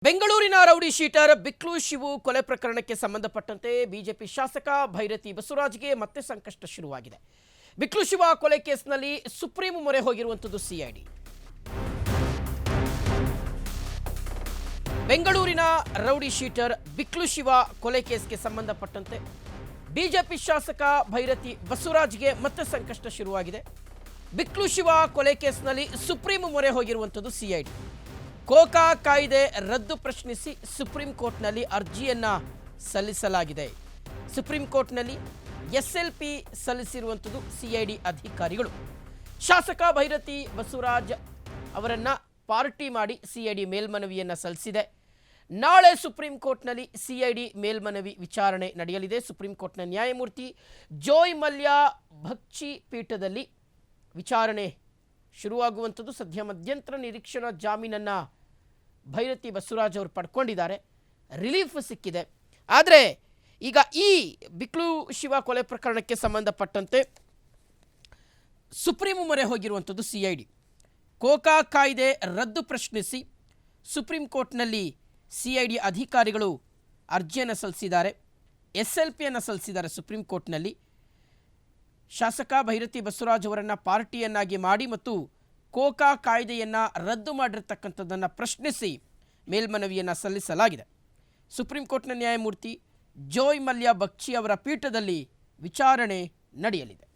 ಬೆಂಗಳೂರಿನ rowdy sheeter ಬಿಕ್ಲು Shivu ಕೊಲೆ ಪ್ರಕರಣಕ್ಕೆ ಸಂಬಂಧಪಟ್ಟಂತೆ ಬಿಜೆಪಿ ಶಾಸಕ ಭೈರತಿ ಬಸವರಾಜ್ಗೆ ಮತ್ತೆ ಸಂಕಷ್ಟ ಶುರುವಾಗಿದೆ. ಬಿಕ್ಲು ಶಿವ ಕೊಲೆ ಕೇಸ್ನಲ್ಲಿ ಸುಪ್ರೀಂ ಮೊರೆ ಹೋಗಿರುವಂತದ್ದು ಸಿಐಡಿ. ಬೆಂಗಳೂರಿನ ರೌಡಿ ಶೀಟರ್ ಬಿಕ್ಲು ಶಿವ ಕೊಲೆ ಕೇಸ್ಗೆ ಸಂಬಂಧಪಟ್ಟಂತೆ ಬಿಜೆಪಿ ಶಾಸಕ ಭೈರತಿ ಬಸವರಾಜ್ಗೆ ಮತ್ತೆ ಸಂಕಷ್ಟ ಶುರುವಾಗಿದೆ. ಬಿಕ್ಲು ಶಿವ ಕೊಲೆ ಕೇಸ್ನಲ್ಲಿ ಸುಪ್ರೀಂ ಮೊರೆ ಹೋಗಿರುವಂತದ್ದು ಸಿಐಡಿ. ಕೋಕಾ ಕಾಯ್ದೆ ರದ್ದು ಪ್ರಶ್ನಿಸಿ ಸುಪ್ರೀಂ ಕೋರ್ಟ್ನಲ್ಲಿ ಅರ್ಜಿಯನ್ನ ಸಲ್ಲಿಸಲಾಗಿದೆ. ಸುಪ್ರೀಂ ಕೋರ್ಟ್ನಲ್ಲಿ ಎಸ್ಎಲ್ಪಿ ಸಲ್ಲಿಸಿರುವಂಥದ್ದು ಸಿಐಡಿ ಅಧಿಕಾರಿಗಳು. ಶಾಸಕ ಭೈರತಿ ಬಸವರಾಜ್ ಅವರನ್ನ ಪಾರ್ಟಿ ಮಾಡಿ ಸಿಐಡಿ ಮೇಲ್ಮನವಿಯನ್ನ ಸಲ್ಲಿಸಿದೆ. ನಾಳೆ ಸುಪ್ರೀಂ ಕೋರ್ಟ್ನಲ್ಲಿ ಸಿಐಡಿ ಮೇಲ್ಮನವಿ ವಿಚಾರಣೆ ನಡೆಯಲಿದೆ. ಸುಪ್ರೀಂ ಕೋರ್ಟ್ನ ನ್ಯಾಯಮೂರ್ತಿ ಜೋಯ್ ಮಲ್ಯ ಬಗ್ಚಿ ಪೀಠದಲ್ಲಿ ವಿಚಾರಣೆ ಶುರುವಾಗುವಂಥದ್ದು. ಸದ್ಯ ಮಧ್ಯಂತರ ನಿರೀಕ್ಷಣಾ ಜಾಮೀನನ್ನು ಭೈರತಿ ಬಸವರಾಜ್ ಅವರು ಪಡ್ಕೊಂಡಿದ್ದಾರೆ. ರಿಲೀಫ್ ಸಿಕ್ಕಿದೆ. ಆದರೆ ಈಗ ಈ ಬಿಕ್ಲು ಶಿವ ಕೊಲೆ ಪ್ರಕರಣಕ್ಕೆ ಸಂಬಂಧಪಟ್ಟಂತೆ ಸುಪ್ರೀಂ ಮೊರೆ ಹೋಗಿರುವಂಥದ್ದು ಸಿಐಡಿ. ಕೋಕಾ ಕಾಯ್ದೆ ರದ್ದು ಪ್ರಶ್ನಿಸಿ ಸುಪ್ರೀಂ ಕೋರ್ಟ್ನಲ್ಲಿ ಸಿಐಡಿ ಅಧಿಕಾರಿಗಳು ಅರ್ಜಿಯನ್ನು ಸಲ್ಲಿಸಿದ್ದಾರೆ. ಎಸ್ಎಲ್ಪಿಯನ್ನು ಸಲ್ಲಿಸಿದ್ದಾರೆ ಸುಪ್ರೀಂ ಕೋರ್ಟ್ನಲ್ಲಿ. ಶಾಸಕ ಭೈರತಿ ಬಸವರಾಜ್ ಅವರನ್ನು ಪಾರ್ಟಿಯನ್ನಾಗಿ ಮಾಡಿ ಮತ್ತು ಕೋಕಾ ಕಾಯ್ದೆಯನ್ನು ರದ್ದು ಮಾಡಿರ್ತಕ್ಕಂಥದ್ದನ್ನು ಪ್ರಶ್ನಿಸಿ ಮೇಲ್ಮನವಿಯನ್ನು ಸಲ್ಲಿಸಲಾಗಿದೆ. ಸುಪ್ರೀಂ ಕೋರ್ಟ್ನ ನ್ಯಾಯಮೂರ್ತಿ ಜೋಯ್ ಮಲ್ಯ ಬಗ್ಚಿ ಅವರ ಪೀಠದಲ್ಲಿ ವಿಚಾರಣೆ ನಡೆಯಲಿದೆ.